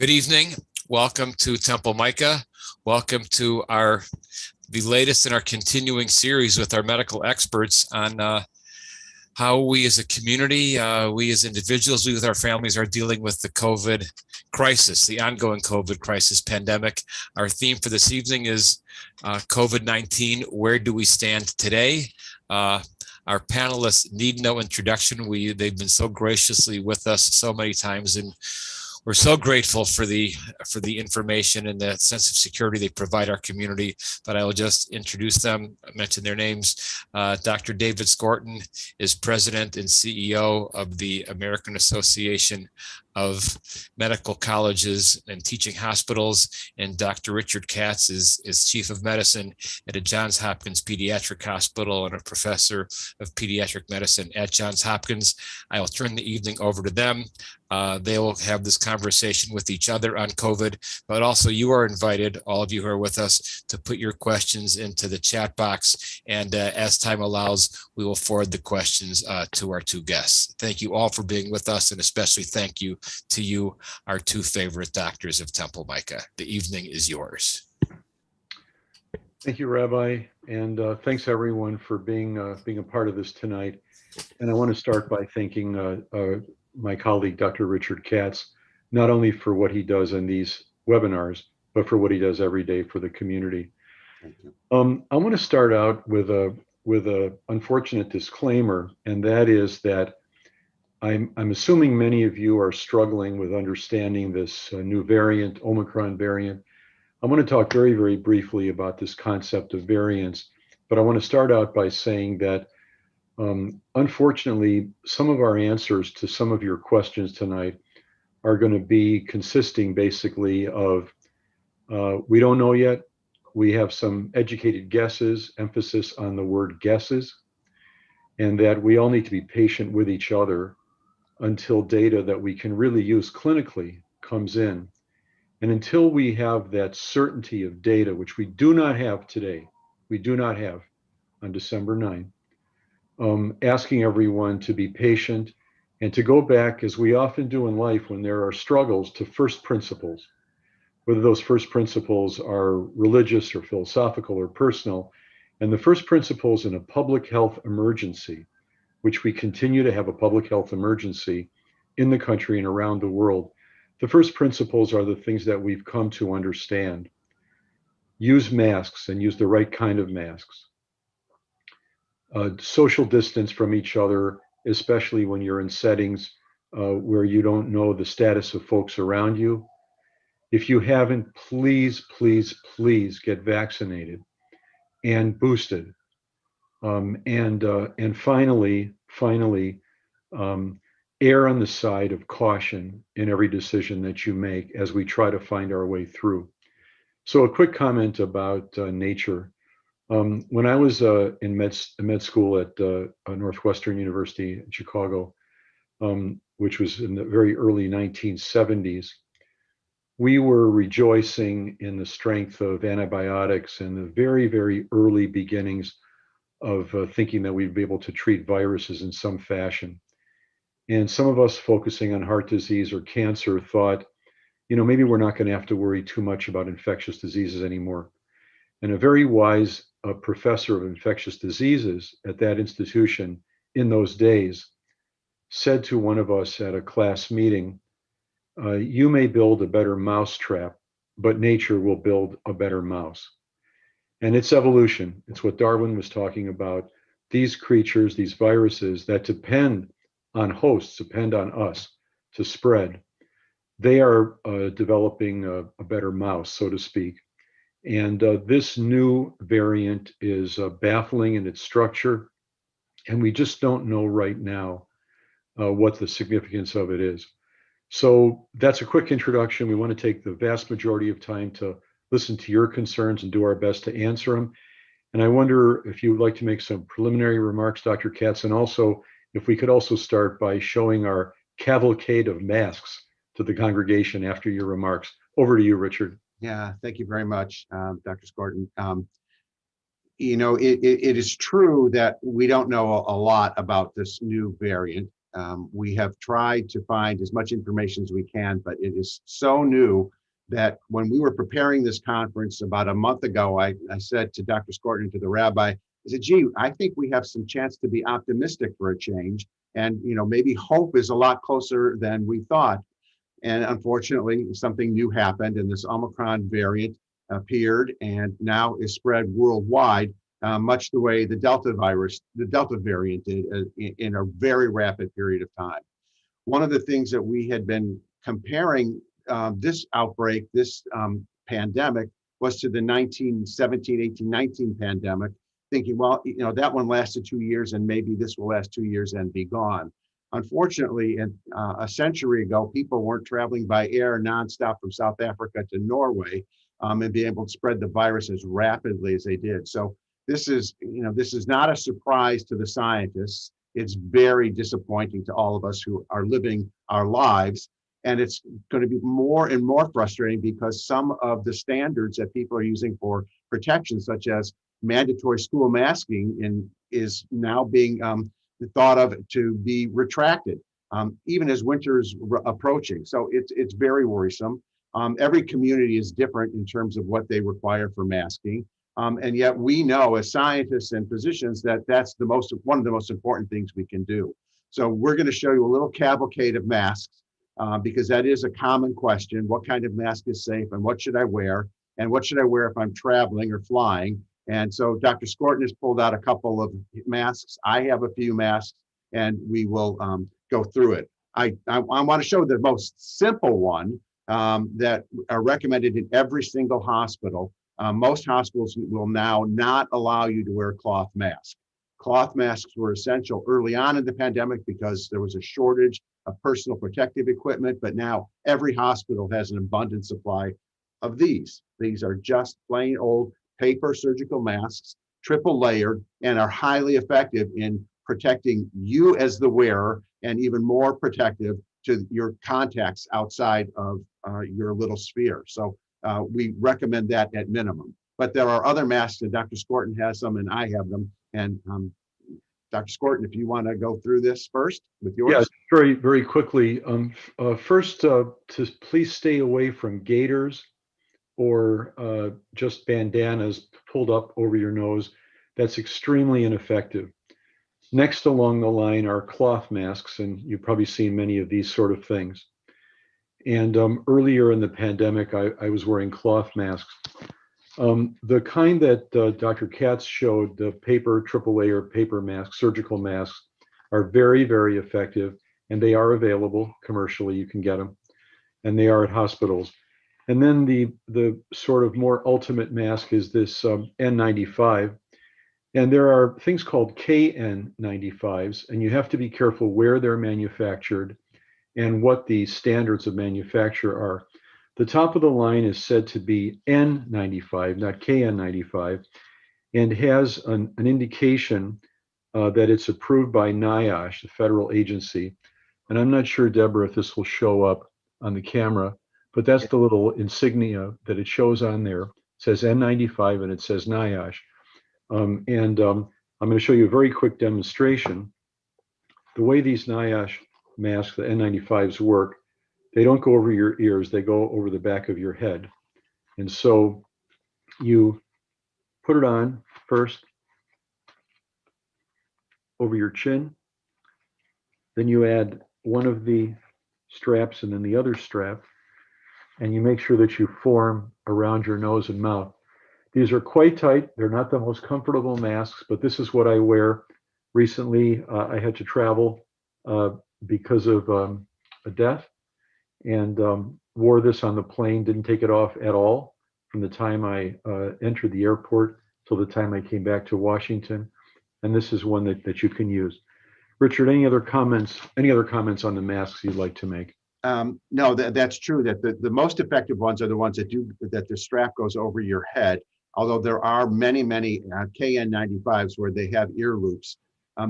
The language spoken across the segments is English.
Good evening. Welcome to Temple Micah. Welcome to the latest in our continuing series with our medical experts on how we as a community, we as individuals, we with our families are dealing with the COVID crisis, the ongoing COVID crisis pandemic. Our theme for this evening is COVID-19, where do we stand today? Our panelists need no introduction. They've been so graciously with us so many times, and we're so grateful for the information and the sense of security they provide our community. But I will just introduce them, mention their names. Dr. David Skorton is president and CEO of the American Association of Medical Colleges and Teaching Hospitals, and Dr. Richard Katz is chief of medicine at a Johns Hopkins Pediatric Hospital and a professor of pediatric medicine at Johns Hopkins. I will turn the evening over to them. They will have this conversation with each other on COVID, but also you are invited, all of you who are with us, to put your questions into the chat box, and as time allows, we will forward the questions to our two guests. Thank you all for being with us, and especially thank you to you, our two favorite doctors of Temple Micah. The evening is yours. Thank you, Rabbi, and thanks everyone for being a part of this tonight. And I want to start by thanking my colleague, Dr. Richard Katz, not only for what he does in these webinars, but for what he does every day for the community. Thank you. I want to start out with a unfortunate disclaimer, and that is that I'm assuming many of you are struggling with understanding this new variant, Omicron variant. I want to talk very, very briefly about this concept of variants, but I want to start out by saying that unfortunately, some of our answers to some of your questions tonight are going to be consisting basically of we don't know yet. We have some educated guesses, emphasis on the word guesses, and that we all need to be patient with each other until data that we can really use clinically comes in. And until we have that certainty of data, which we do not have today, we do not have on December 9th, asking everyone to be patient and to go back, as we often do in life when there are struggles, to first principles, whether those first principles are religious or philosophical or personal. And the first principles in a public health emergency, which we continue to have a public health emergency in the country and around the world, the first principles are the things that we've come to understand. Use masks and use the right kind of masks. Social distance from each other, especially when you're in settings where you don't know the status of folks around you. If you haven't, please, please, please get vaccinated and boosted. And finally, err on the side of caution in every decision that you make as we try to find our way through. So a quick comment about nature. When I was in med school at Northwestern University in Chicago, which was in the very early 1970s, we were rejoicing in the strength of antibiotics and the very, very early beginnings of thinking that we'd be able to treat viruses in some fashion. And some of us focusing on heart disease or cancer thought, maybe we're not going to have to worry too much about infectious diseases anymore. And a very wise professor of infectious diseases at that institution in those days said to one of us at a class meeting, you may build a better mousetrap, but nature will build a better mouse. And it's evolution. It's what Darwin was talking about. These creatures, these viruses that depend on hosts, depend on us to spread. They are developing a better mouse, so to speak. And this new variant is baffling in its structure. And we just don't know right now what the significance of it is. So that's a quick introduction. We want to take the vast majority of time to listen to your concerns and do our best to answer them. And I wonder if you would like to make some preliminary remarks, Dr. Katz, and also if we could also start by showing our cavalcade of masks to the congregation after your remarks. Over to you, Richard. Yeah, thank you very much, Dr. Skorton. It is true that we don't know a lot about this new variant. We have tried to find as much information as we can, but it is so new that when we were preparing this conference about a month ago, I said to Dr. Skorton, to the rabbi, I said, gee, I think we have some chance to be optimistic for a change. And, maybe hope is a lot closer than we thought. And unfortunately, something new happened, and this Omicron variant appeared and now is spread worldwide, much the way the Delta variant did in a very rapid period of time. One of the things that we had been comparing this outbreak, this pandemic, was to the 1917, 18, 19 pandemic, thinking, well, that one lasted 2 years and maybe this will last 2 years and be gone. Unfortunately, a century ago, people weren't traveling by air nonstop from South Africa to Norway and be able to spread the virus as rapidly as they did. So this is not a surprise to the scientists. It's very disappointing to all of us who are living our lives. And it's going to be more and more frustrating because some of the standards that people are using for protection, such as mandatory school masking, is now being thought of to be retracted, even as winter is approaching. So it's very worrisome. Every community is different in terms of what they require for masking. And yet we know as scientists and physicians that that's one of the most important things we can do. So we're going to show you a little cavalcade of masks because that is a common question. What kind of mask is safe and what should I wear? And what should I wear if I'm traveling or flying? And so Dr. Skorton has pulled out a couple of masks. I have a few masks, and we will go through it. I want to show the most simple one that are recommended in every single hospital. Most hospitals will now not allow you to wear a cloth mask. Cloth masks were essential early on in the pandemic because there was a shortage of personal protective equipment, but now every hospital has an abundant supply of these. These are just plain old paper surgical masks, triple layered, and are highly effective in protecting you as the wearer and even more protective to your contacts outside of your little sphere. So we recommend that at minimum. But there are other masks, and Dr. Skorton has them and I have them. And Dr. Skorton, if you want to go through this first with yours. Yeah, very, very quickly. First, to please stay away from gaiters or just bandanas pulled up over your nose. That's extremely ineffective. Next along the line are cloth masks, and you've probably seen many of these sort of things. And earlier in the pandemic, I was wearing cloth masks. The kind that Dr. Katz showed, the paper, triple layer paper masks, surgical masks, are very, very effective, and they are available commercially. You can get them, and they are at hospitals. And then the sort of more ultimate mask is this N95. And there are things called KN95s, and you have to be careful where they're manufactured and what the standards of manufacture are. The top of the line is said to be N95, not KN95, and has an indication that it's approved by NIOSH, the federal agency. And I'm not sure, Deborah, if this will show up on the camera, but that's the little insignia that it shows on there. It says N95 and it says NIOSH. I'm going to show you a very quick demonstration. The way these NIOSH masks, the N95s, work, they don't go over your ears, they go over the back of your head. And so you put it on first over your chin, then you add one of the straps and then the other strap, and you make sure that you form around your nose and mouth. These are quite tight. They're not the most comfortable masks, but this is what I wear. Recently, I had to travel because of a death, and wore this on the plane, didn't take it off at all from the time I entered the airport till the time I came back to Washington. And this is one that you can use. Richard, any other comments on the masks you'd like to make? No, that's true. That the most effective ones are the ones that the strap goes over your head. Although there are many KN95s where they have ear loops.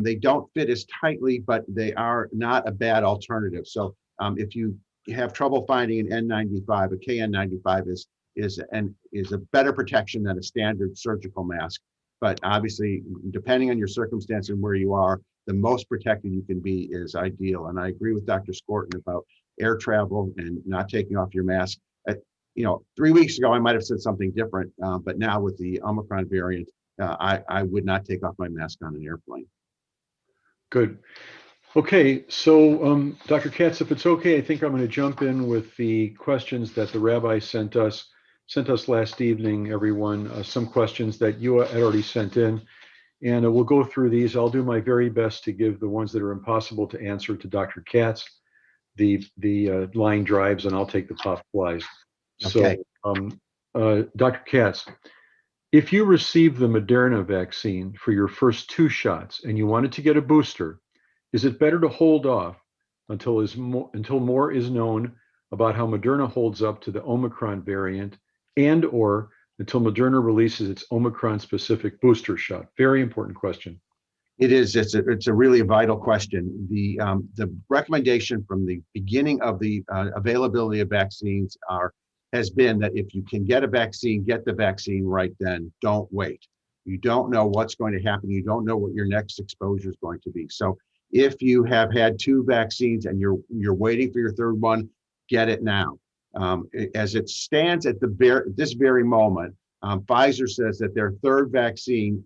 They don't fit as tightly, but they are not a bad alternative. So if you have trouble finding an N95, a KN95 is a better protection than a standard surgical mask. But obviously, depending on your circumstance and where you are, the most protected you can be is ideal. And I agree with Dr. Skorton about air travel and not taking off your mask. 3 weeks ago, I might have said something different, but now with the Omicron variant, I would not take off my mask on an airplane. Good. Okay, so Dr. Katz, if it's okay, I think I'm going to jump in with the questions that the rabbi sent us last evening, everyone, some questions that you had already sent in. And we'll go through these. I'll do my very best to give the ones that are impossible to answer to Dr. Katz, the line drives, and I'll take the pop flies. Okay. So, Dr. Katz, if you received the Moderna vaccine for your first 2 shots and you wanted to get a booster, is it better to hold off until more is known about how Moderna holds up to the Omicron variant, and or until Moderna releases its Omicron-specific booster shot? Very important question. It is. It's a really vital question. The recommendation from the beginning of the availability of vaccines has been that if you can get a vaccine, get the vaccine right then. Don't wait. You don't know what's going to happen. You don't know what your next exposure is going to be. So if you have had 2 vaccines and you're waiting for your 3rd one, get it now. As it stands at this very moment, Pfizer says that their 3rd vaccine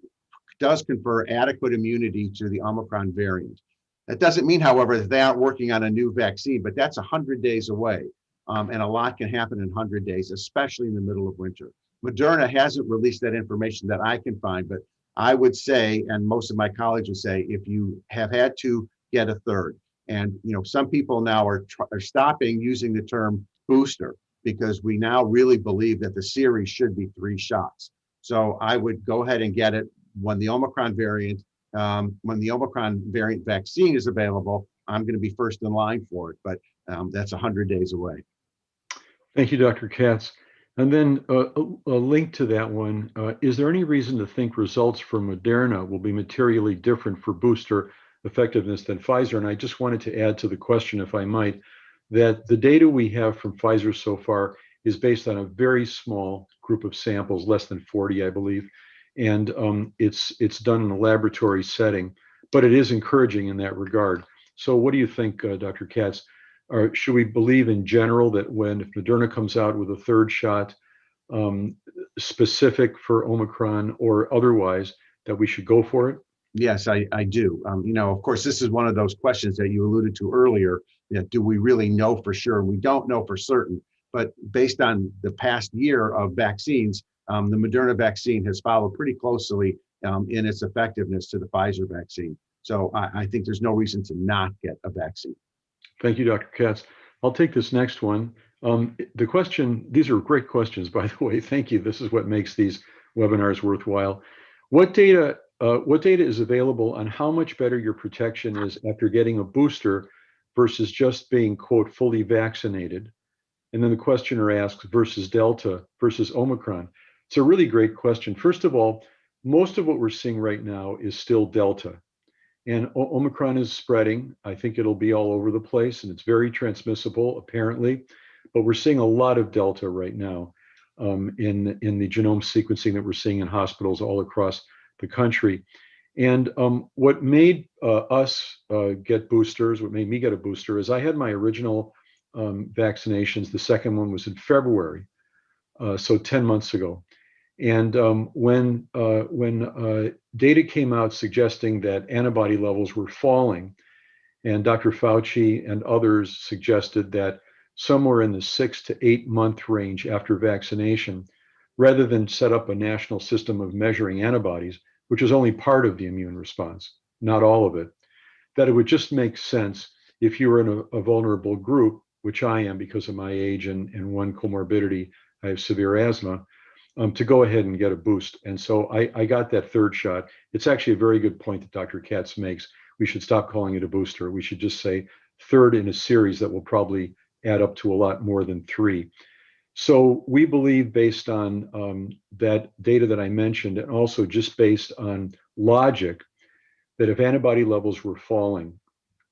does confer adequate immunity to the Omicron variant. That doesn't mean, however, that they aren't working on a new vaccine, but that's 100 days away. And a lot can happen in 100 days, especially in the middle of winter. Moderna hasn't released that information that I can find, but I would say, and most of my colleagues would say, if you have had to, get a 3rd. And some people now are stopping using the term booster because we now really believe that the series should be 3 shots. So I would go ahead and get it when the Omicron variant vaccine is available. I'm going to be first in line for it, but that's 100 days away. Thank you, Dr. Katz. And then a link to that one, is there any reason to think results from Moderna will be materially different for booster effectiveness than Pfizer? And I just wanted to add to the question, if I might, that the data we have from Pfizer so far is based on a very small group of samples, less than 40, I believe. And it's done in a laboratory setting, but it is encouraging in that regard. So what do you think, Dr. Katz? Should we believe in general that if Moderna comes out with a 3rd shot specific for Omicron or otherwise, that we should go for it? Yes, I do. Of course, this is one of those questions that you alluded to earlier. Do we really know for sure? We don't know for certain, but based on the past year of vaccines, the Moderna vaccine has followed pretty closely in its effectiveness to the Pfizer vaccine. So I think there's no reason to not get a vaccine. Thank you, Dr. Katz. I'll take this next one. The question, these are great questions, by the way. Thank you. This is what makes these webinars worthwhile. What data is available on how much better your protection is after getting a booster versus just being, quote, fully vaccinated? And then the questioner asks versus Delta versus Omicron. It's a really great question. First of all, most of what we're seeing right now is still Delta. And Omicron is spreading. I think it'll be all over the place, and it's very transmissible, apparently. But we're seeing a lot of Delta right now in the genome sequencing that we're seeing in hospitals all across the country. And what made us get boosters, what made me get a booster, is I had my original vaccinations. The second one was in February, so 10 months ago. And when data came out suggesting that antibody levels were falling, and Dr. Fauci and others suggested that somewhere in the 6 to 8 month range after vaccination, rather than set up a national system of measuring antibodies, which is only part of the immune response, not all of it, that it would just make sense if you were in a vulnerable group, which I am because of my age and one comorbidity, I have severe asthma, to go ahead and get a boost. And so I got that 3rd shot. It's actually a very good point that Dr. Katz makes. We should stop calling it a booster. We should just say 3rd in a series that will probably add up to a lot more than 3. So we believe, based on that data that I mentioned, and also just based on logic, that if antibody levels were falling,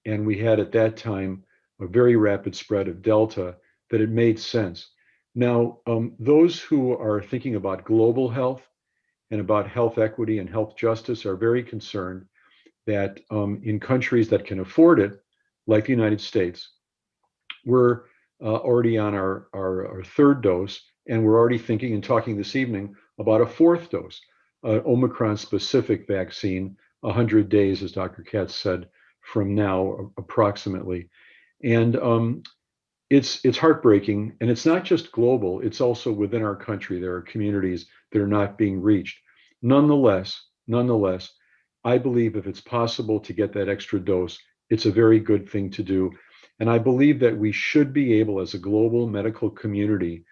and we had at that time a very rapid spread of Delta, that it made sense. Now, those who are thinking about global health and about health equity and health justice are very concerned that in countries that can afford it, like the United States, we're already on our third dose, and we're already thinking and talking this evening about a fourth dose, Omicron-specific vaccine, 100 days, as Dr. Katz said, from now, approximately. And it's heartbreaking, and it's not just global, it's also within our country. There are communities that are not being reached. Nonetheless, I believe if it's possible to get that extra dose, it's a very good thing to do. And I believe that we should be able, as a global medical community,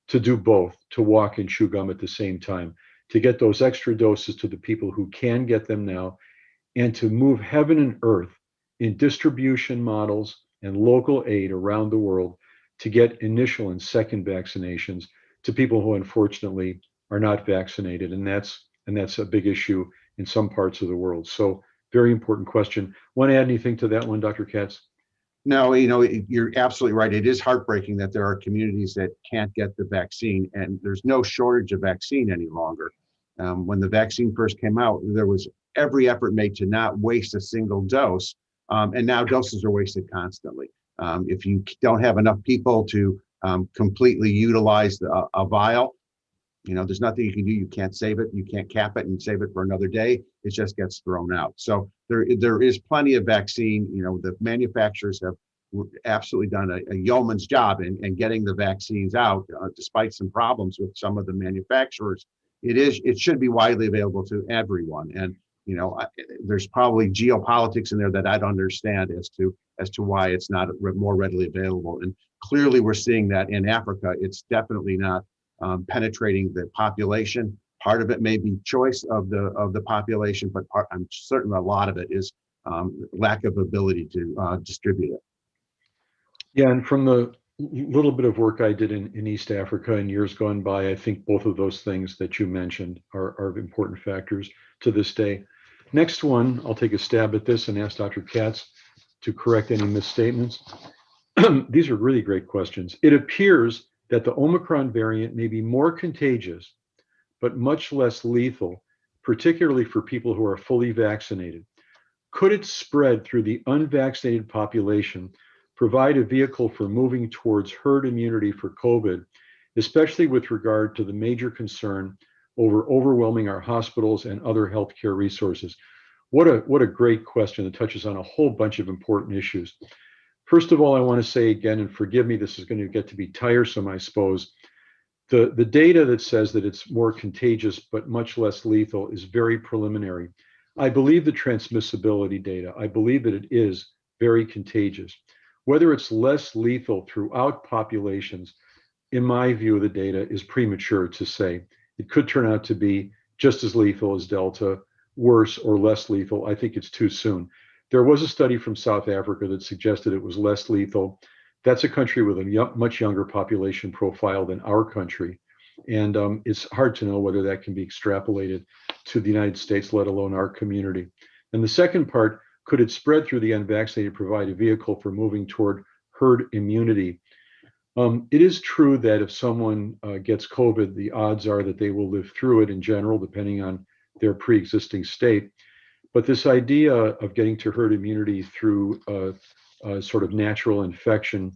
to do both, to walk and chew gum at the same time, to get those extra doses to the people who can get them now, and to move heaven and earth in distribution models and local aid around the world to get initial and second vaccinations to people who unfortunately are not vaccinated. And that's a big issue in some parts of the world. So very important question. Want to add anything to that one, Dr. Katz? No, you're absolutely right. It is heartbreaking that there are communities that can't get the vaccine, and there's no shortage of vaccine any longer. When the vaccine first came out, there was every effort made to not waste a single dose, and now doses are wasted constantly. If you don't have enough people to completely utilize a vial, there's nothing you can do. You can't save it. You can't cap it and save it for another day. It just gets thrown out. So there is plenty of vaccine. The manufacturers have absolutely done a yeoman's job in getting the vaccines out, despite some problems with some of the manufacturers. It should be widely available to everyone. And there's probably geopolitics in there that I don't understand as to why it's not more readily available. And clearly, we're seeing that in Africa. It's definitely not penetrating the population. Part of it may be choice of the population, but I'm certain a lot of it is lack of ability to distribute it. Yeah, and from the little bit of work I did in East Africa in years gone by, I think both of those things that you mentioned are important factors to this day. Next one, I'll take a stab at this and ask Dr. Katz to correct any misstatements. These are really great questions. It appears that the Omicron variant may be more contagious, but much less lethal, particularly for people who are fully vaccinated. Could it spread through the unvaccinated population, provide a vehicle for moving towards herd immunity for COVID, especially with regard to the major concern over overwhelming our hospitals and other healthcare resources? What a great question that touches on a whole bunch of important issues. First of all, I want to say again, and forgive me, this is going to get to be tiresome, I suppose. The data that says that it's more contagious but much less lethal is very preliminary. I believe the transmissibility data. I believe that it is very contagious. Whether it's less lethal throughout populations, in my view of the data, is premature to say. It could turn out to be just as lethal as Delta, worse or less lethal. I think it's too soon. There was a study from South Africa that suggested it was less lethal. That's a country with a much younger population profile than our country. And it's hard to know whether that can be extrapolated to the United States, let alone our community. And the second part, could it spread through the unvaccinated, provide a vehicle for moving toward herd immunity? It is true that if someone gets COVID, the odds are that they will live through it in general, depending on their pre-existing state. But this idea of getting to herd immunity through a sort of natural infection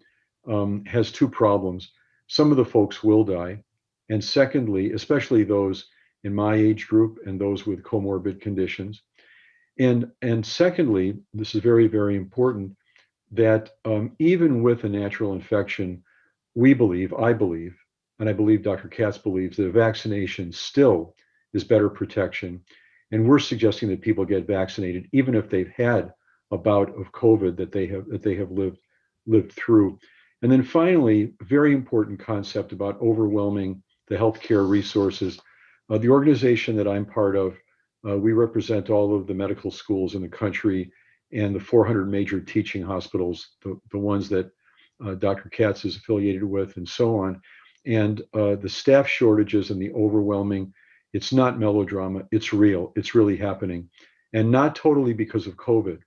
has two problems. Some of the folks will die. And secondly, especially those in my age group and those with comorbid conditions. And secondly, this is very, very important, that even with a natural infection, I believe, and I believe Dr. Katz believes, that a vaccination still is better protection. And we're suggesting that people get vaccinated, even if they've had a bout of COVID that they have lived through. And then finally, a very important concept about overwhelming the healthcare resources. The organization that I'm part of, we represent all of the medical schools in the country and the 400 major teaching hospitals, the ones that Dr. Katz is affiliated with, and so on. And the staff shortages and the overwhelming, it's not melodrama, it's real, it's really happening. And not totally because of COVID.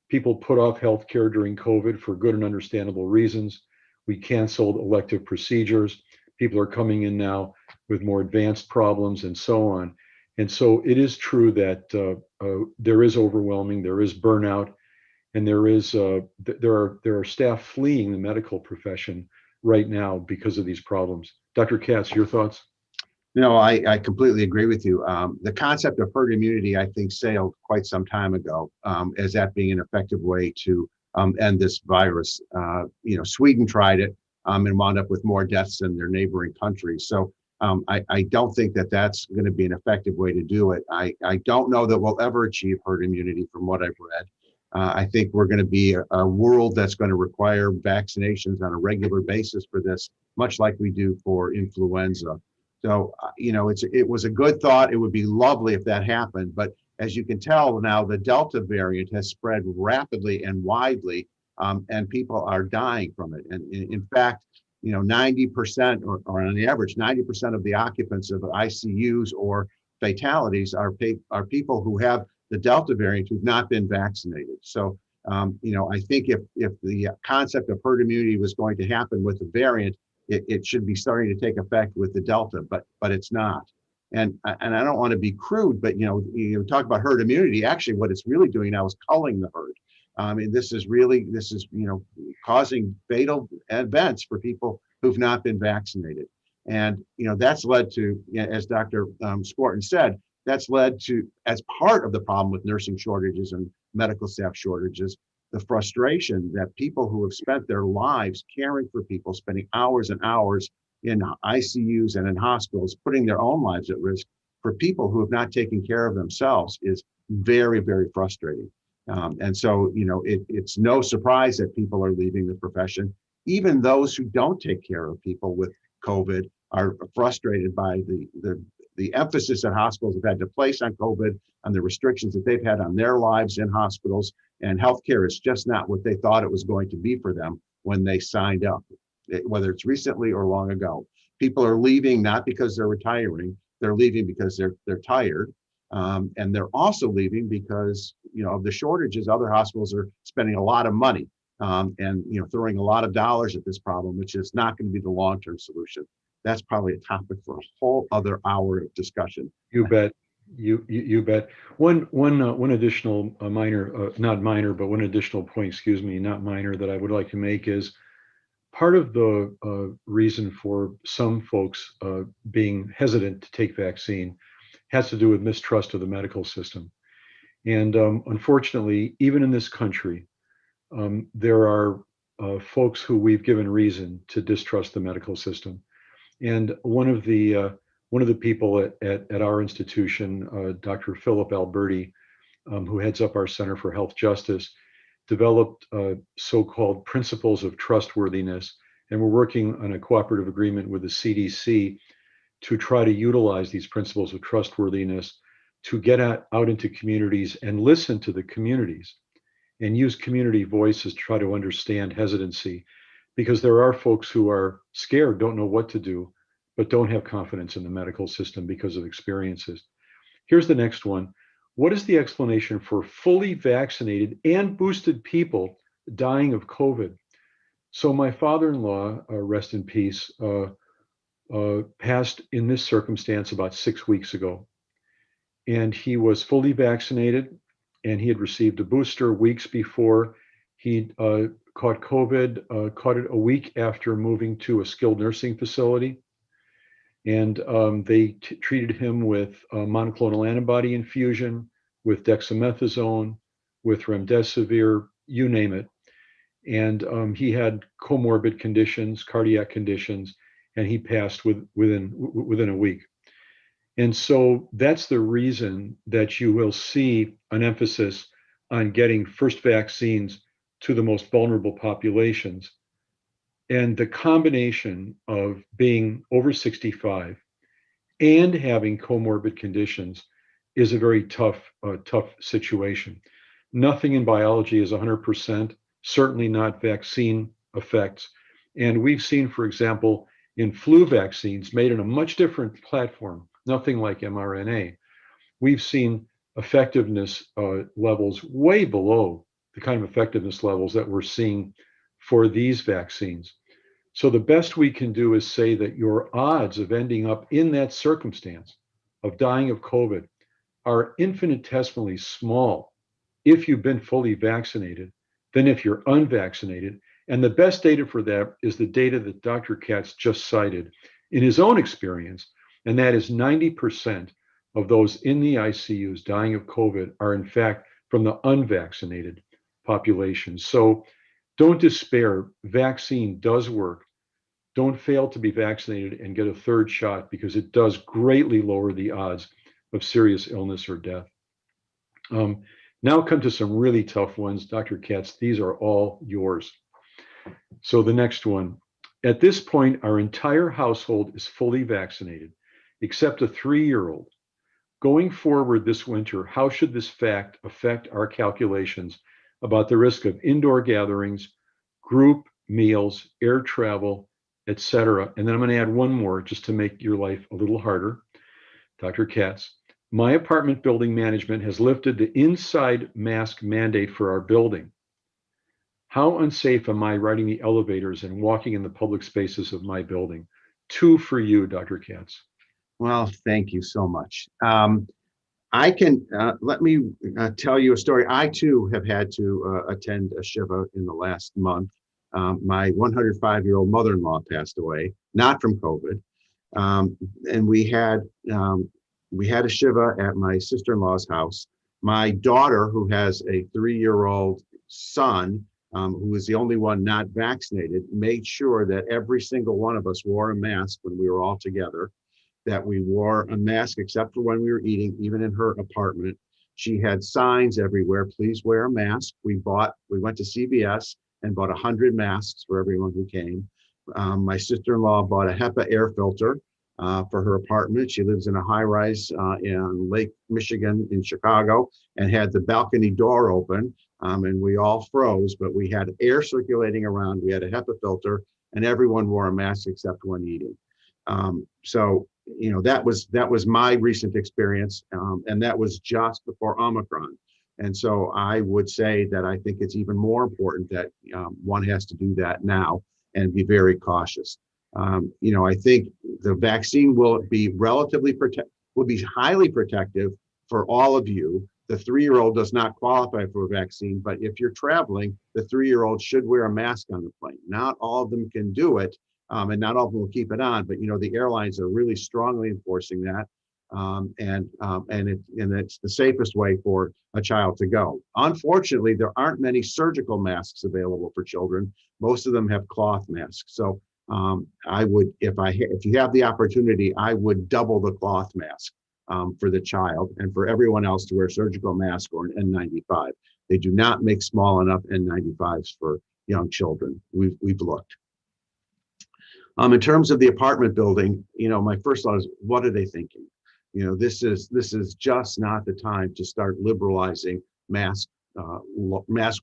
People put off healthcare during COVID for good and understandable reasons. We canceled elective procedures. People are coming in now with more advanced problems and so on. And so it is true that there is overwhelming, there is burnout, and there are staff fleeing the medical profession right now because of these problems. Dr. Katz, your thoughts? No, I completely agree with you. The concept of herd immunity, I think, sailed quite some time ago as that being an effective way to end this virus. Sweden tried it and wound up with more deaths than their neighboring countries. So I don't think that that's going to be an effective way to do it. I don't know that we'll ever achieve herd immunity from what I've read. I think we're going to be a world that's going to require vaccinations on a regular basis for this, much like we do for influenza. So, it was a good thought. It would be lovely if that happened. But as you can tell now, the Delta variant has spread rapidly and widely, and people are dying from it. And in fact, 90% or on the average, 90% of the occupants of ICUs or fatalities are people who have the Delta variant who've not been vaccinated. So, I think if the concept of herd immunity was going to happen with the variant, it should be starting to take effect with the Delta, but it's not. And I don't want to be crude, but you talk about herd immunity. Actually, what it's really doing now is culling the herd. This is causing fatal events for people who've not been vaccinated. And that's led to, as Dr. Skorton said, that's led to, as part of the problem with nursing shortages and medical staff shortages, the frustration that people who have spent their lives caring for people, spending hours and hours in ICUs and in hospitals, putting their own lives at risk for people who have not taken care of themselves is very, very frustrating. And so, it's no surprise that people are leaving the profession. Even those who don't take care of people with COVID are frustrated by the emphasis that hospitals have had to place on COVID, on the restrictions that they've had on their lives in hospitals, and healthcare is just not what they thought it was going to be for them when they signed up, whether it's recently or long ago. People are leaving not because they're retiring, they're leaving because they're tired. And they're also leaving because, of the shortages. Other hospitals are spending a lot of money and, throwing a lot of dollars at this problem, which is not going to be the long-term solution. That's probably a topic for a whole other hour of discussion. You bet. You bet. One additional one additional point, not minor, that I would like to make is part of the reason for some folks being hesitant to take vaccine has to do with mistrust of the medical system. And unfortunately, even in this country, there are folks who we've given reason to distrust the medical system. And one of the people at our institution, Dr. Philip Alberti, who heads up our Center for Health Justice, developed so-called principles of trustworthiness. And we're working on a cooperative agreement with the CDC to try to utilize these principles of trustworthiness to get out into communities and listen to the communities and use community voices to try to understand hesitancy, because there are folks who are scared, don't know what to do, but don't have confidence in the medical system because of experiences. Here's the next one. What is the explanation for fully vaccinated and boosted people dying of COVID? So my father-in-law, rest in peace, passed in this circumstance about 6 weeks ago. And he was fully vaccinated, and he had received a booster weeks before. He caught COVID, caught it a week after moving to a skilled nursing facility. And they treated him with monoclonal antibody infusion, with dexamethasone, with remdesivir, you name it. And he had comorbid conditions, cardiac conditions, and he passed within a week. And so that's the reason that you will see an emphasis on getting first vaccines to the most vulnerable populations. And the combination of being over 65 and having comorbid conditions is a very tough situation. Nothing in biology is 100%, certainly not vaccine effects. And we've seen, for example, in flu vaccines made in a much different platform, nothing like mRNA, we've seen effectiveness levels way below the kind of effectiveness levels that we're seeing for these vaccines. So the best we can do is say that your odds of ending up in that circumstance of dying of COVID are infinitesimally small if you've been fully vaccinated than if you're unvaccinated. And the best data for that is the data that Dr. Katz just cited in his own experience, and that is 90% of those in the ICUs dying of COVID are in fact from the unvaccinated population. So don't despair. Vaccine does work. Don't fail to be vaccinated and get a third shot, because it does greatly lower the odds of serious illness or death. Now come to some really tough ones. Dr. Katz, these are all yours. So the next one. At this point, our entire household is fully vaccinated, except a 3-year-old. Going forward this winter, how should this fact affect our calculations about the risk of indoor gatherings, group meals, air travel, etc.? And then I'm going to add one more just to make your life a little harder. Dr. Katz, my apartment building management has lifted the inside mask mandate for our building. How unsafe am I riding the elevators and walking in the public spaces of my building? 2 for you, Dr. Katz. Well, thank you so much. I can, let me tell you a story. I too have had to attend a Shiva in the last month. My 105-year-old mother-in-law passed away, not from COVID. And we had a Shiva at my sister-in-law's house. My daughter, who has a 3-year-old son, who was the only one not vaccinated, made sure that every single one of us wore a mask when we were all together, that we wore a mask except for when we were eating, even in her apartment. She had signs everywhere, please wear a mask. We went to CVS and bought 100 masks for everyone who came. My sister-in-law bought a HEPA air filter for her apartment. She lives in a high-rise in Lake Michigan in Chicago, and had the balcony door open. And we all froze, but we had air circulating around. We had a HEPA filter, and everyone wore a mask except when eating. So, you know, that was my recent experience, and that was just before Omicron. And so I would say that I think it's even more important that one has to do that now and be very cautious. You know, I think the vaccine will be highly protective for all of you. The 3-year-old does not qualify for a vaccine, but if you're traveling, the 3-year-old should wear a mask on the plane. Not all of them can do it, and not all of them will keep it on, but you know, the airlines are really strongly enforcing that. And it's the safest way for a child to go. Unfortunately, there aren't many surgical masks available for children. Most of them have cloth masks. So I would, if you have the opportunity, I would double the cloth mask for the child, and for everyone else to wear a surgical mask or an N95. They do not make small enough N95s for young children. We've looked. In terms of the apartment building, you know, my first thought is, what are they thinking? You know, this is just not the time to start liberalizing mask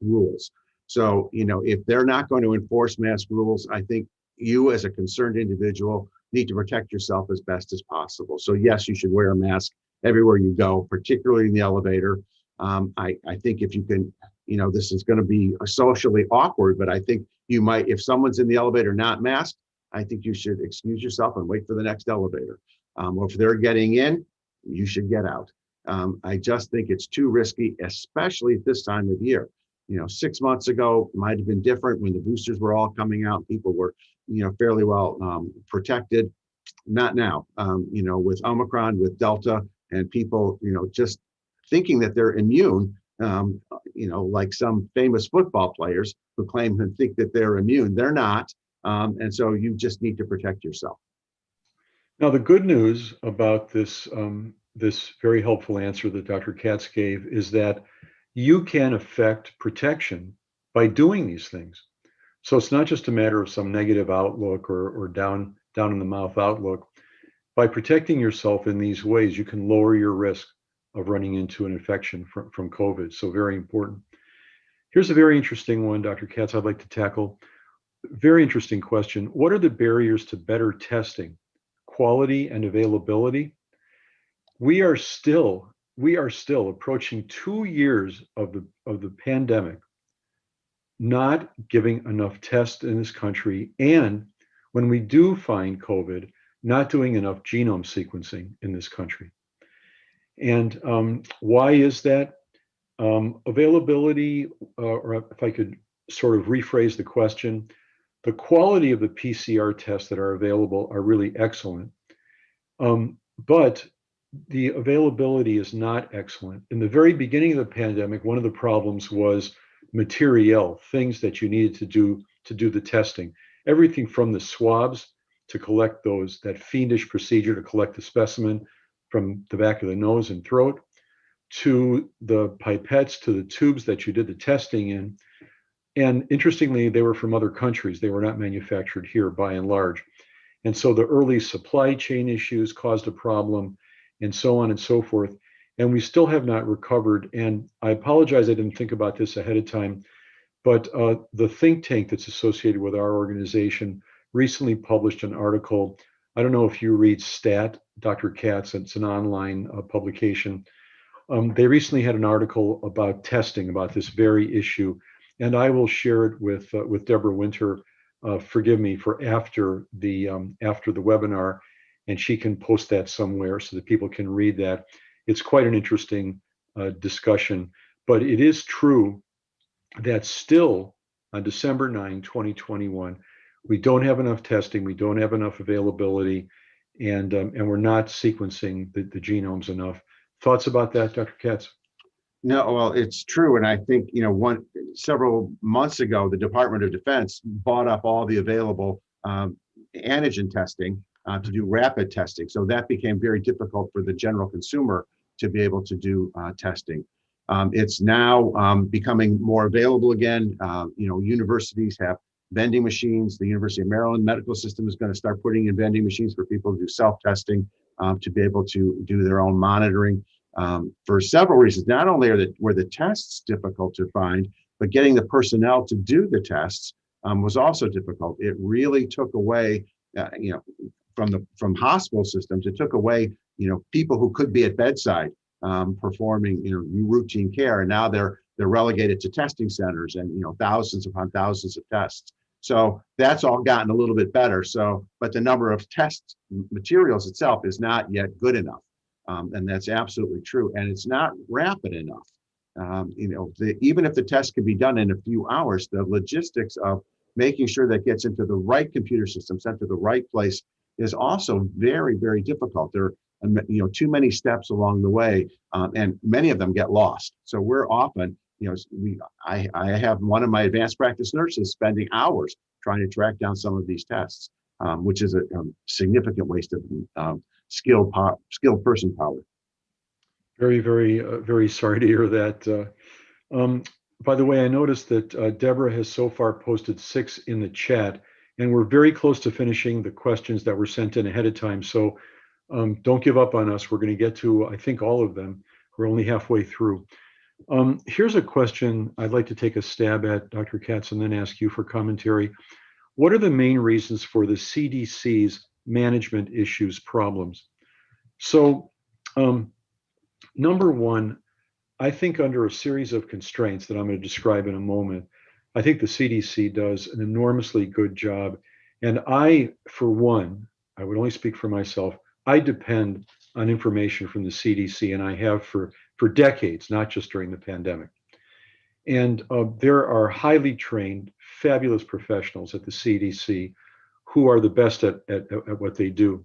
rules. So, you know, if they're not going to enforce mask rules, I think you as a concerned individual need to protect yourself as best as possible. So yes, you should wear a mask everywhere you go, particularly in the elevator. I think if you can, you know, this is going to be socially awkward, but I think you might, if someone's in the elevator not masked, I think you should excuse yourself and wait for the next elevator. Or if they're getting in, you should get out. I just think it's too risky, especially at this time of year. You know, 6 months ago might have been different when the boosters were all coming out. People were, you know, fairly well protected. Not now. You know, with Omicron, with Delta, and people, you know, just thinking that they're immune. You know, like some famous football players who claim and think that they're immune. They're not. And so you just need to protect yourself. Now, the good news about this very helpful answer that Dr. Katz gave is that you can affect protection by doing these things. So it's not just a matter of some negative outlook or down in the mouth outlook. By protecting yourself in these ways, you can lower your risk of running into an infection from COVID. So very important. Here's a very interesting one, Dr. Katz, I'd like to tackle. Very interesting question. What are the barriers to better testing, quality and availability? We are still approaching 2 years of the pandemic, not giving enough tests in this country, and when we do find COVID, not doing enough genome sequencing in this country. And why is that? Availability, or if I could sort of rephrase the question, the quality of the PCR tests that are available are really excellent. But the availability is not excellent. In the very beginning of the pandemic, one of the problems was material, things that you needed to do the testing. Everything from the swabs to collect that fiendish procedure to collect the specimen from the back of the nose and throat, to the pipettes, to the tubes that you did the testing in. And interestingly, they were from other countries. They were not manufactured here by and large. And so the early supply chain issues caused a problem, and so on and so forth. And we still have not recovered. And I apologize, I didn't think about this ahead of time, but the think tank that's associated with our organization recently published an article. I don't know if you read STAT, Dr. Katz, it's an online publication. They recently had an article about testing, about this very issue, and I will share it with Deborah Winter. Forgive me, for after the webinar, and she can post that somewhere so that people can read that. It's quite an interesting discussion, but it is true that still on December 9, 2021, we don't have enough testing, we don't have enough availability, and we're not sequencing the genomes enough. Thoughts about that, Dr. Katz? No, well, it's true. And I think, several months ago, the Department of Defense bought up all the available antigen testing to do rapid testing. So that became very difficult for the general consumer to be able to do testing. It's now becoming more available again. Universities have vending machines. The University of Maryland medical system is going to start putting in vending machines for people to do self-testing, to be able to do their own monitoring. For several reasons. Not only were the tests difficult to find, but getting the personnel to do the tests was also difficult. It really took away, from hospital systems, it took away, people who could be at bedside performing, routine care, and now they're relegated to testing centers and thousands upon thousands of tests. So that's all gotten a little bit better. But the number of test materials itself is not yet good enough. And that's absolutely true. And it's not rapid enough. Even if the test can be done in a few hours, the logistics of making sure that gets into the right computer system, sent to the right place, is also very, very difficult. There are, too many steps along the way, and many of them get lost. So we're often, I have one of my advanced practice nurses spending hours trying to track down some of these tests, which is a significant waste of skilled person power. Very, very, very sorry to hear that. By the way, I noticed that Deborah has so far posted 6 in the chat, and we're very close to finishing the questions that were sent in ahead of time. So don't give up on us. We're going to get to, I think, all of them. We're only halfway through. Here's a question I'd like to take a stab at, Dr. Katz, and then ask you for commentary. What are the main reasons for the CDC's management issues problems? So number one, I think under a series of constraints that I'm going to describe in a moment, I think the CDC does an enormously good job. And I, for one, I would only speak for myself, I depend on information from the CDC, and I have for decades, not just during the pandemic. And there are highly trained, fabulous professionals at the CDC who are the best at what they do.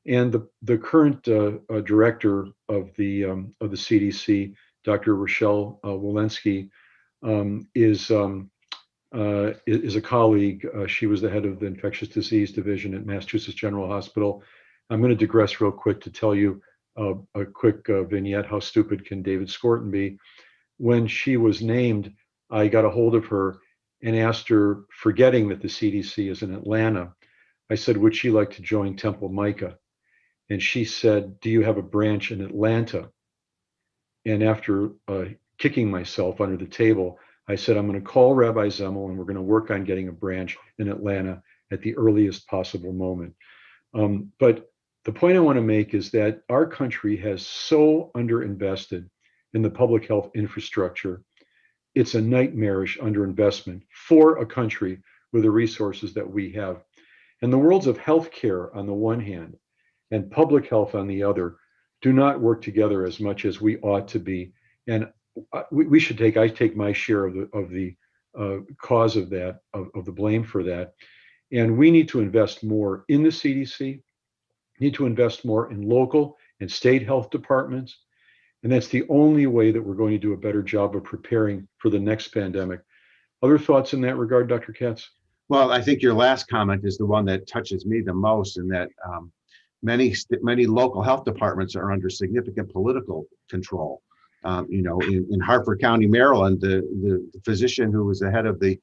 And the current director of the CDC, Dr. Rochelle Walensky, is a colleague. She was the head of the infectious disease division at Massachusetts General Hospital. I'm going to digress real quick to tell you a quick vignette. How stupid can David Skorton be? When she was named, I got a hold of her and asked her, forgetting that the CDC is in Atlanta, I said, would she like to join Temple Micah? And she said, do you have a branch in Atlanta? And after kicking myself under the table, I said, I'm going to call Rabbi Zemmel and we're going to work on getting a branch in Atlanta at the earliest possible moment. But the point I want to make is that our country has so underinvested in the public health infrastructure. It's a nightmarish underinvestment for a country with the resources that we have. And the worlds of healthcare on the one hand and public health on the other do not work together as much as we ought to be. And I take my share of the cause of that, of the blame for that. And we need to invest more in the CDC, need to invest more in local and state health departments. And that's the only way that we're going to do a better job of preparing for the next pandemic. Other thoughts in that regard, Dr. Katz? Well, I think your last comment is the one that touches me the most, in that many local health departments are under significant political control. In Harford County, Maryland, the physician who was the head of the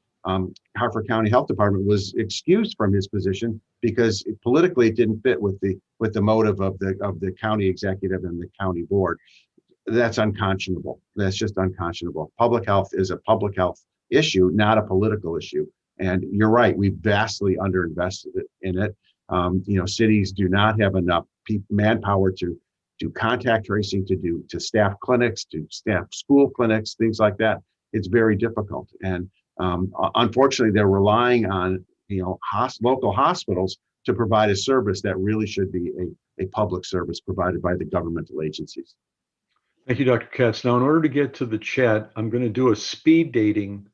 Harford County Health Department was excused from his position because politically it didn't fit with the motive of the county executive and the county board. That's unconscionable. That's just unconscionable. Public health is a public health issue, not a political issue. And you're right, we vastly underinvested in it. Cities do not have enough manpower to do contact tracing, to staff clinics, to staff school clinics, things like that. It's very difficult. And unfortunately, they're relying on local hospitals to provide a service that really should be a public service provided by the governmental agencies. Thank you, Dr. Katz. Now, in order to get to the chat, I'm going to do a speed dating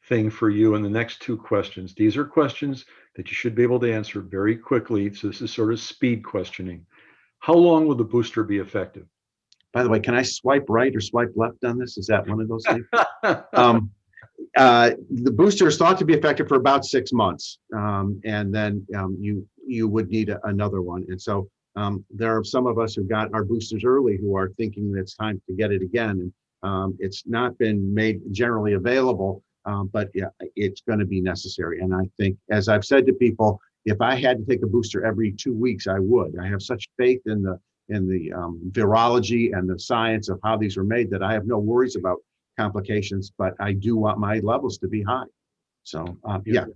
thing for you in the next two questions. These are questions that you should be able to answer very quickly. So this is sort of speed questioning. How long will the booster be effective? By the way, can I swipe right or swipe left on this? Is that one of those things? The booster is thought to be effective for about 6 months, and then you would need another one. And so there are some of us who got our boosters early who are thinking that it's time to get it again. And it's not been made generally available, but yeah, it's going to be necessary. And I think, as I've said to people, if I had to take a booster every 2 weeks, I would. I have such faith in the virology and the science of how these are made that I have no worries about complications, but I do want my levels to be high. So yeah.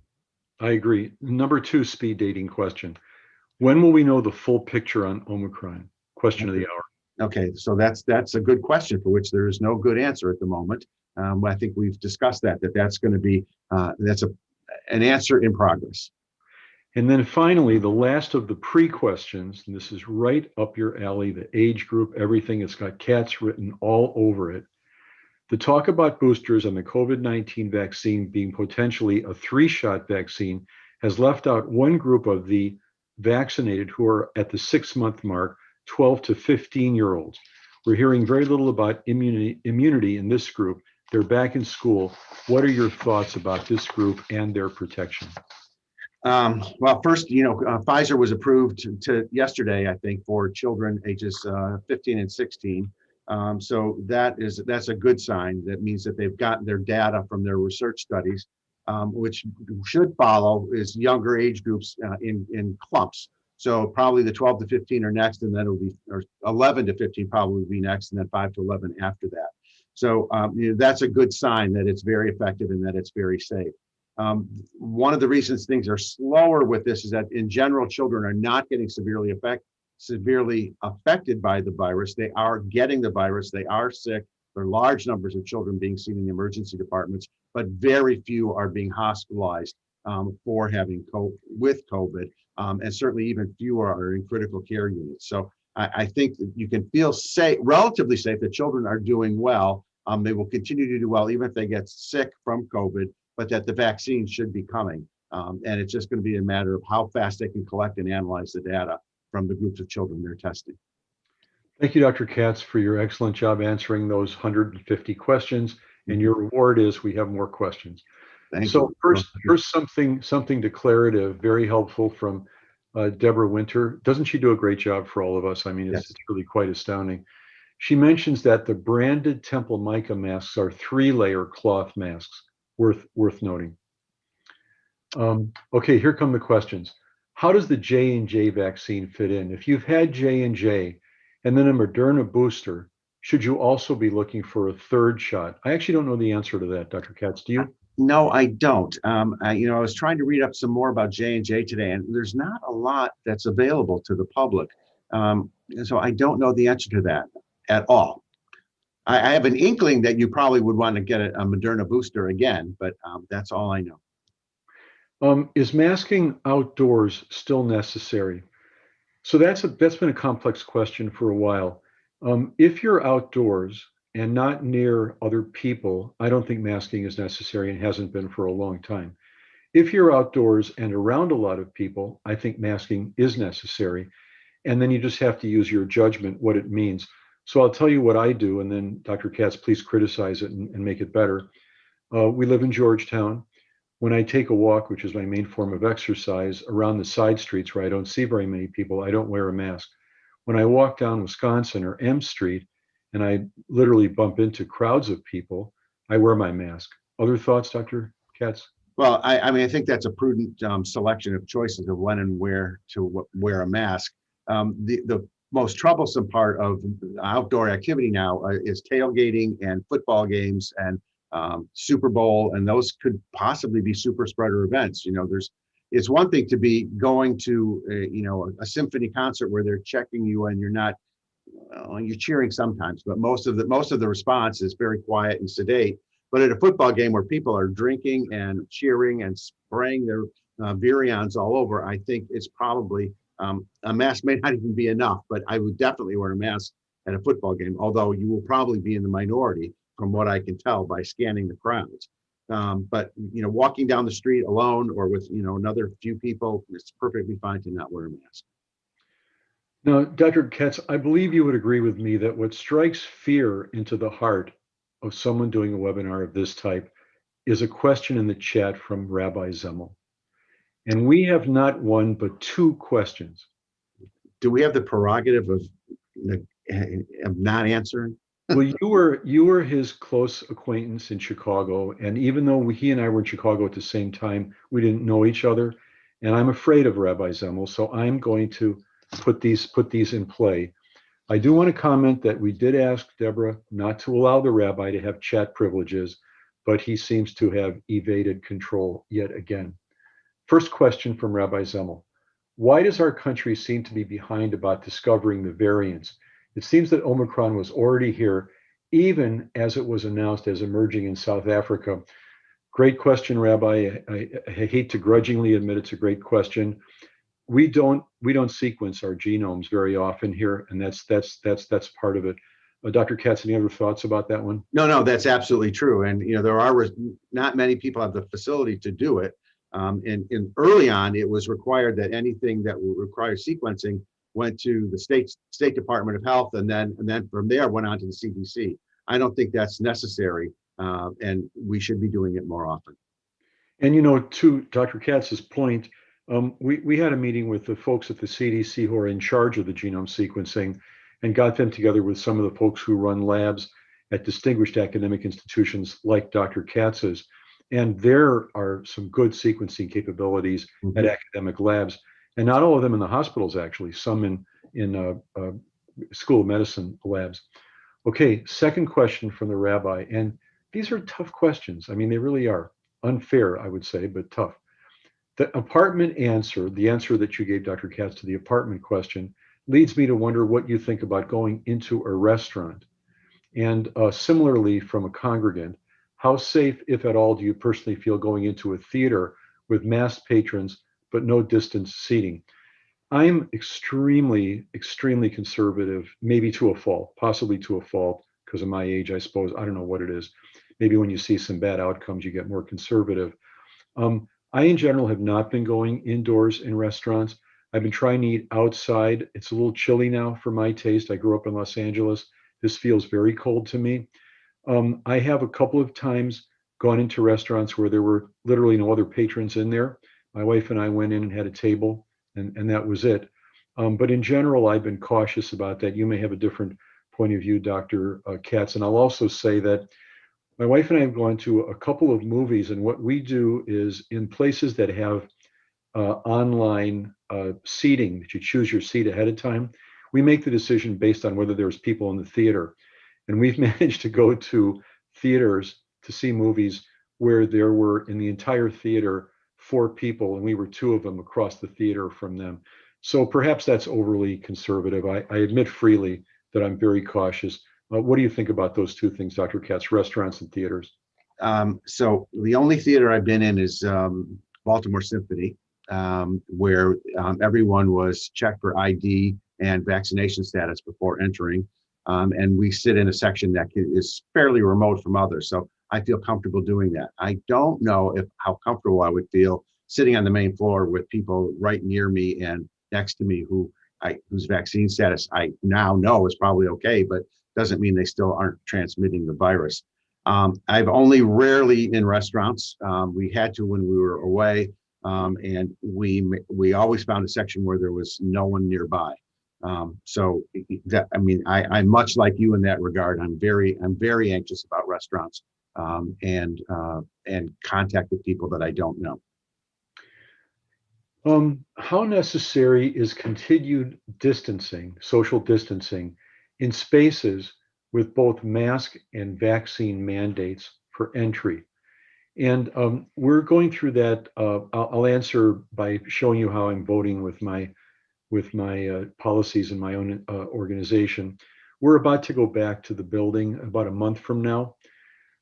I agree. Number two, speed dating question. When will we know the full picture on Omicron? Question of the hour. Okay, so that's a good question for which there is no good answer at the moment. I think we've discussed that's going to be an answer in progress. And then finally, the last of the pre-questions, and this is right up your alley, the age group, everything. It's got Katz written all over it. The talk about boosters and the COVID-19 vaccine being potentially a 3-shot vaccine has left out one group of the vaccinated who are at the 6-month mark, 12 to 15-year-olds. We're hearing very little about immunity in this group. They're back in school. What are your thoughts about this group and their protection? Well, first, Pfizer was approved yesterday, I think, for children ages 15 and 16. So that's a good sign. That means that they've gotten their data from their research studies, which should follow is younger age groups in clumps. So probably the 12 to 15 are next, and then it'll be, or 11 to 15 probably be next, and then 5 to 11 after that. So that's a good sign that it's very effective and that it's very safe. One of the reasons things are slower with this is that in general, children are not getting severely affected by the virus. They are getting the virus. They are sick. There are large numbers of children being seen in the emergency departments, but very few are being hospitalized for having COVID, and certainly even fewer are in critical care units. So I think that you can feel safe, relatively safe, that children are doing well. They will continue to do well even if they get sick from COVID, but that the vaccine should be coming. And it's just going to be a matter of how fast they can collect and analyze the data from the groups of children they're testing. Thank you, Dr. Katz, for your excellent job answering those 150 questions. And your reward is we have more questions. Thank you. First something declarative, very helpful from Deborah Winter. Doesn't she do a great job for all of us? I mean, it's really quite astounding. She mentions that the branded Temple Micah masks are 3-layer cloth masks, worth noting. Okay, here come the questions. How does the J&J vaccine fit in? If you've had J&J and then a Moderna booster, should you also be looking for a 3rd shot? I actually don't know the answer to that, Dr. Katz. Do you? No, I don't. I was trying to read up some more about J&J today, and there's not a lot that's available to the public. So I don't know the answer to that at all. I have an inkling that you probably would want to get a Moderna booster again, but that's all I know. Is masking outdoors still necessary? So that's been a complex question for a while. If you're outdoors and not near other people, I don't think masking is necessary and hasn't been for a long time. If you're outdoors and around a lot of people, I think masking is necessary. And then you just have to use your judgment what it means. So I'll tell you what I do, and then Dr. Katz, please criticize it and make it better. We live in Georgetown. When I take a walk, which is my main form of exercise, around the side streets where I don't see very many people, I don't wear a mask. When I walk down Wisconsin or M Street and I literally bump into crowds of people, I wear my mask. Other thoughts, Dr. Katz? Well, I mean, I think that's a prudent selection of choices of when and where to wear a mask. The most troublesome part of outdoor activity now is tailgating and football games and Super Bowl, and those could possibly be super spreader events. It's one thing to be going to a symphony concert where they're checking you and you're not you're cheering sometimes, but most of the response is very quiet and sedate. But at a football game where people are drinking and cheering and spraying their virions all over, I think it's probably a mask may not even be enough. But I would definitely wear a mask at a football game, although you will probably be in the minority from what I can tell by scanning the crowds. But walking down the street alone or with another few people, it's perfectly fine to not wear a mask. Now, Dr. Katz, I believe you would agree with me that what strikes fear into the heart of someone doing a webinar of this type is a question in the chat from Rabbi Zemmel. And we have not one, but two questions. Do we have the prerogative of not answering? Well, you were his close acquaintance in Chicago. And even though he and I were in Chicago at the same time, we didn't know each other. And I'm afraid of Rabbi Zemmel, so I'm going to put these in play. I do want to comment that we did ask Deborah not to allow the rabbi to have chat privileges, but he seems to have evaded control yet again. First question from Rabbi Zemmel. Why does our country seem to be behind about discovering the variants? It seems that Omicron was already here, even as it was announced as emerging in South Africa. Great question, Rabbi. I hate to grudgingly admit it's a great question. We don't sequence our genomes very often here, and that's part of it. Dr. Katz, any other thoughts about that one? No, that's absolutely true. And there are not many people have the facility to do it. And early on, it was required that anything that would require sequencing went to the State Department of Health, and then from there went on to the CDC. I don't think that's necessary, and we should be doing it more often. And to Dr. Katz's point, we had a meeting with the folks at the CDC who are in charge of the genome sequencing and got them together with some of the folks who run labs at distinguished academic institutions like Dr. Katz's. And there are some good sequencing capabilities at academic labs, and not all of them in the hospitals, actually, some in School of Medicine labs. Okay, second question from the rabbi, and these are tough questions. I mean, they really are unfair, I would say, but tough. The apartment answer, the answer that you gave, Dr. Katz, to the apartment question, leads me to wonder what you think about going into a restaurant. And similarly, from a congregant, how safe, if at all, do you personally feel going into a theater with masked patrons, but no distance seating? I'm extremely, extremely conservative, maybe to a fault, possibly to a fault because of my age, I suppose. I don't know what it is. Maybe when you see some bad outcomes, you get more conservative. I, in general, have not been going indoors in restaurants. I've been trying to eat outside. It's a little chilly now for my taste. I grew up in Los Angeles. This feels very cold to me. I have a couple of times gone into restaurants where there were literally no other patrons in there. My wife and I went in and had a table, and that was it. But in general, I've been cautious about that. You may have a different point of view, Dr. Katz. And I'll also say that my wife and I have gone to a couple of movies, and what we do is in places that have online seating, that you choose your seat ahead of time, we make the decision based on whether there's people in the theater. And we've managed to go to theaters to see movies where there were in the entire theater 4 people, and we were 2 of them across the theater from them. So perhaps that's overly conservative. I admit freely that I'm very cautious. What do you think about those 2 things, Dr. Katz, restaurants and theaters? So the only theater I've been in is Baltimore Symphony, where everyone was checked for ID and vaccination status before entering. And we sit in a section that is fairly remote from others. So I feel comfortable doing that. I don't know how comfortable I would feel sitting on the main floor with people right near me and next to me whose vaccine status I now know is probably okay, but doesn't mean they still aren't transmitting the virus. I've only rarely in restaurants. We had to when we were away, and we always found a section where there was no one nearby. So that, I mean, I'm much like you in that regard. I'm very anxious about restaurants and contact with people that I don't know. How necessary is continued distancing, social distancing, in spaces with both mask and vaccine mandates for entry? And we're going through that. I'll answer by showing you how I'm voting with my policies in my own organization. We're about to go back to the building about a month from now.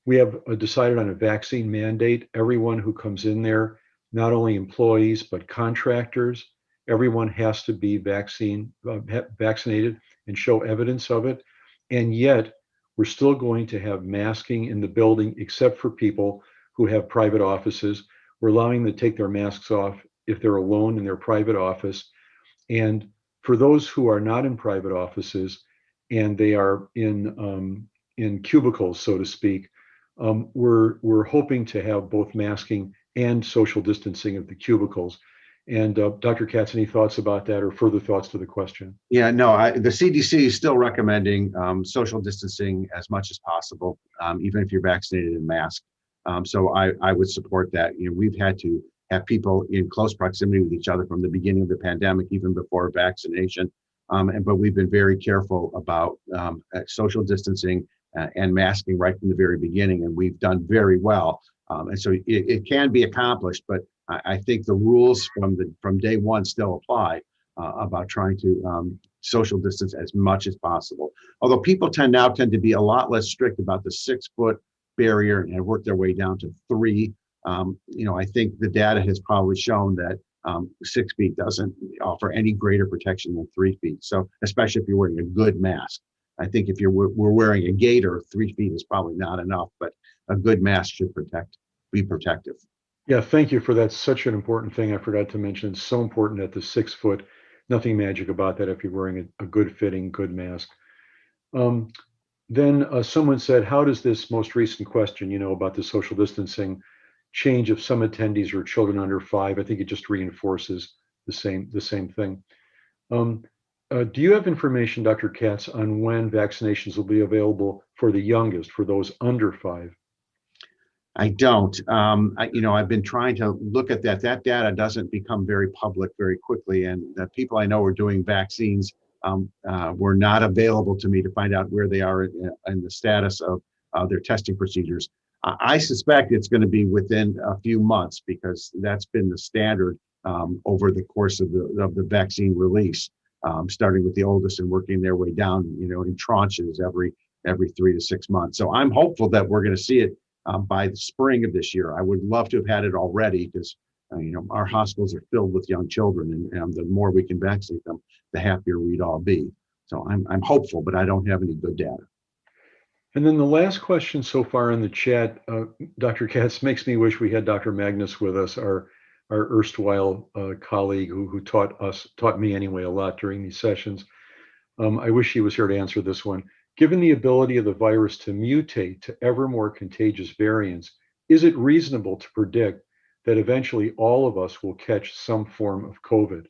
We have decided on a vaccine mandate. Everyone who comes in there, not only employees, but contractors, everyone has to be vaccinated and show evidence of it. And yet, we're still going to have masking in the building, except for people who have private offices. We're allowing them to take their masks off if they're alone in their private office. And for those who are not in private offices and they are in cubicles, so to speak, we're hoping to have both masking and social distancing of the cubicles. And Dr. Katz, any thoughts about that or further thoughts to the question? Yeah, no, the CDC is still recommending social distancing as much as possible, even if you're vaccinated and masked. So I would support that. You know, we've had to have people in close proximity with each other from the beginning of the pandemic, even before vaccination. But we've been very careful about social distancing and masking right from the very beginning, and we've done very well. And so it can be accomplished, but I think the rules from day one still apply about trying to social distance as much as possible. Although people tend to be a lot less strict about the 6-foot barrier and have worked their way down to 3. I think the data has probably shown that 6 feet doesn't offer any greater protection than 3 feet. So especially if you're wearing a good mask. I think if we're wearing a gaiter, 3 feet is probably not enough, but a good mask should be protective. Yeah, thank you for that. Such an important thing I forgot to mention. It's so important that the 6 foot, nothing magic about that if you're wearing a good fitting, good mask. Then someone said, how does this most recent question, about the social distancing change if some attendees are children under 5? I think it just reinforces the same thing. Do you have information, Dr. Katz, on when vaccinations will be available for the youngest, for those under 5? I don't. I've been trying to look at that. That data doesn't become very public very quickly, and the people I know are doing vaccines were not available to me to find out where they are in the status of their testing procedures. I suspect it's going to be within a few months because that's been the standard over the course of the vaccine release, starting with the oldest and working their way down, in tranches every 3 to 6 months. So I'm hopeful that we're going to see it by the spring of this year. I would love to have had it already because our hospitals are filled with young children, and the more we can vaccinate them, the happier we'd all be. So I'm hopeful, but I don't have any good data. And then the last question so far in the chat, Dr. Katz, makes me wish we had Dr. Magnus with us, our erstwhile colleague who taught me anyway a lot during these sessions. I wish he was here to answer this one. Given the ability of the virus to mutate to ever more contagious variants, is it reasonable to predict that eventually all of us will catch some form of COVID?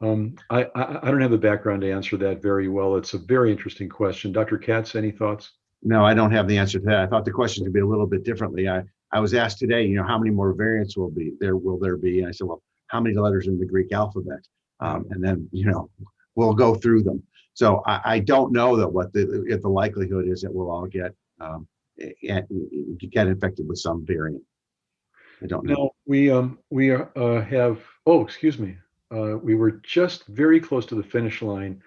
I don't have the background to answer that very well. It's a very interesting question. Dr. Katz, any thoughts? No, I don't have the answer to that. I thought the question could be a little bit differently. I was asked today, how many more variants will there be? And I said, well, how many letters in the Greek alphabet? And then, we'll go through them. So I don't know that if the likelihood is that we'll all get infected with some variant. I don't know. Now we have. Oh, excuse me. We were just very close to the finish line,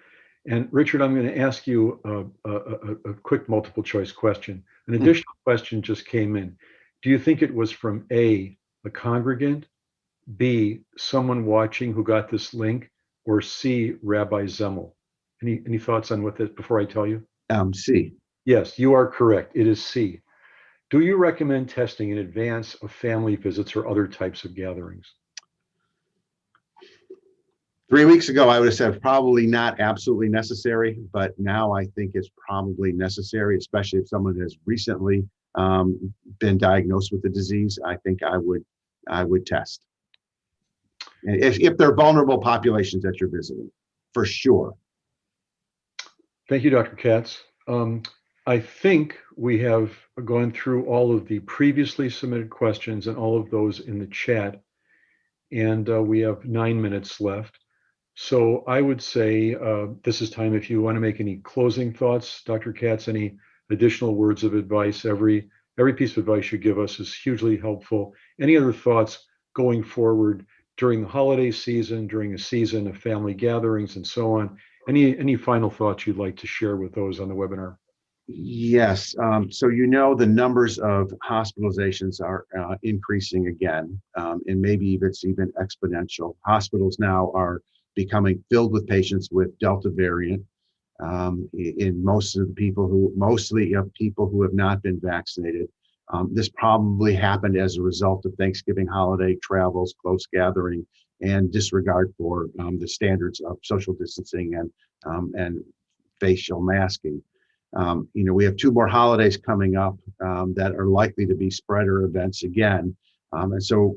and Richard, I'm going to ask you a quick multiple choice question. An additional question just came in. Do you think it was from A, a congregant, B, someone watching who got this link, or C, Rabbi Zemmel? Any thoughts on what this before I tell you? C. Yes, you are correct. It is C. Do you recommend testing in advance of family visits or other types of gatherings? 3 weeks ago, I would have said probably not absolutely necessary, but now I think it's probably necessary, especially if someone has recently been diagnosed with the disease. I think I would test. And if they're vulnerable populations that you're visiting, for sure. Thank you, Dr. Katz. I think we have gone through all of the previously submitted questions and all of those in the chat, and we have 9 minutes left. So I would say this is time if you want to make any closing thoughts, Dr. Katz, any additional words of advice. Every piece of advice you give us is hugely helpful. Any other thoughts going forward during the holiday season, during a season of family gatherings and so on? Any final thoughts you'd like to share with those on the webinar? Yes. So the numbers of hospitalizations are increasing again, and maybe it's even exponential. Hospitals now are becoming filled with patients with Delta variant. In mostly of people who have not been vaccinated. This probably happened as a result of Thanksgiving holiday travels, close gathering, and disregard for the standards of social distancing and facial masking. We have 2 more holidays coming up that are likely to be spreader events again. And so,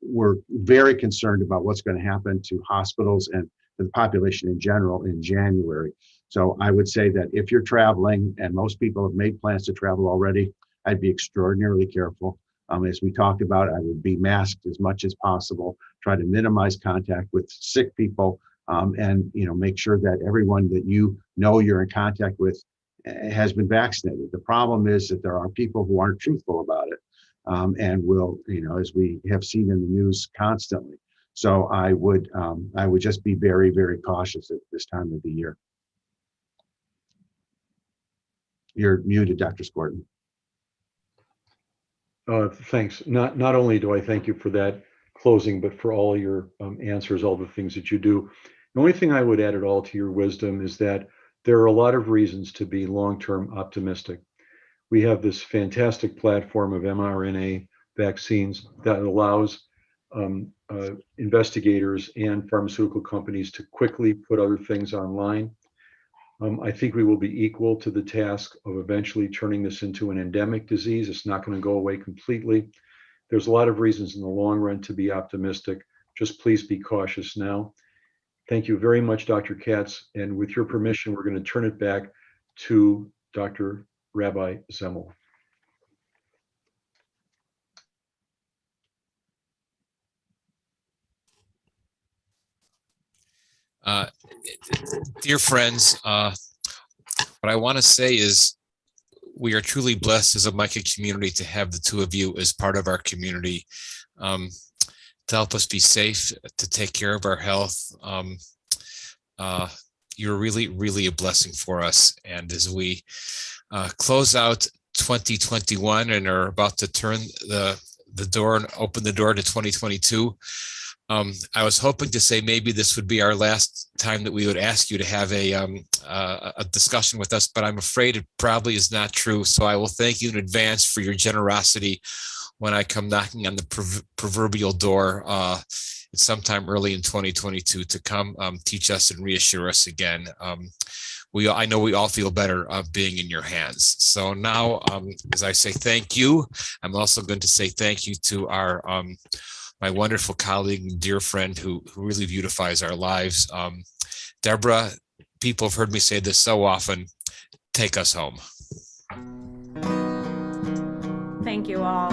we're very concerned about what's going to happen to hospitals and to the population in general in January. So I would say that if you're traveling, and most people have made plans to travel already, I'd be extraordinarily careful. As we talked about, I would be masked as much as possible, try to minimize contact with sick people, and make sure that everyone that you're in contact with has been vaccinated. The problem is that there are people who aren't truthful about it, and will, as we have seen in the news constantly. So I would just be very, very cautious at this time of the year. You're muted, Dr. Skorton. Thanks. Not only do I thank you for that closing, but for all your answers, all the things that you do. The only thing I would add at all to your wisdom is that there are a lot of reasons to be long-term optimistic. We have this fantastic platform of mRNA vaccines that allows investigators and pharmaceutical companies to quickly put other things online. I think we will be equal to the task of eventually turning this into an endemic disease. It's not going to go away completely. There's a lot of reasons in the long run to be optimistic. Just please be cautious now. Thank you very much, Dr. Katz. And with your permission, we're going to turn it back to Dr. Rabbi Zemel. Dear friends, what I want to say is we are truly blessed as a Micah community to have the 2 of you as part of our community, to help us be safe, to take care of our health. You're really, really a blessing for us. And as we close out 2021 and are about to turn the door and open the door to 2022, I was hoping to say maybe this would be our last time that we would ask you to have a discussion with us, but I'm afraid it probably is not true. So I will thank you in advance for your generosity when I come knocking on the proverbial door sometime early in 2022 to come teach us and reassure us again. I know we all feel better being in your hands. So now, as I say thank you, I'm also going to say thank you to our my wonderful colleague and dear friend who really beautifies our lives. Deborah, people have heard me say this so often, take us home. Thank you all.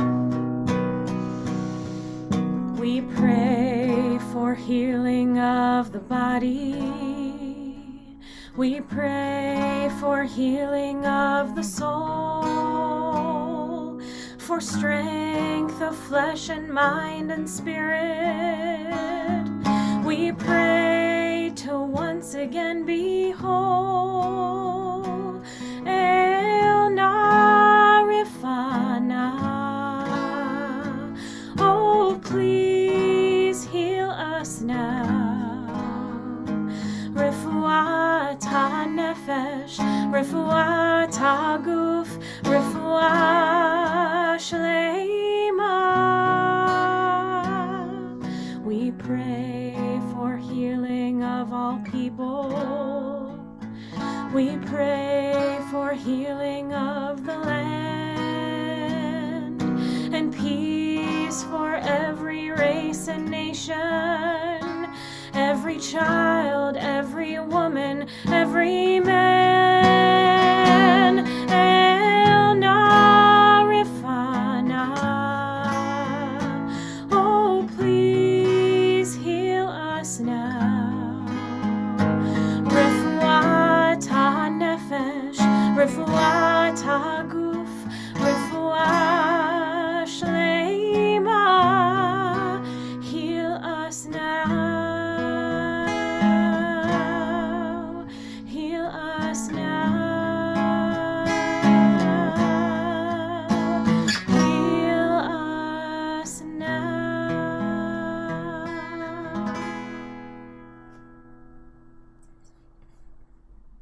We pray for healing of the body. We pray for healing of the soul, for strength of flesh and mind and spirit. We pray to once again be whole. El Narifana. Oh, please heal us now. Refuata. all people. We pray for healing of the land and peace for every race and nation, every child, every woman, every man.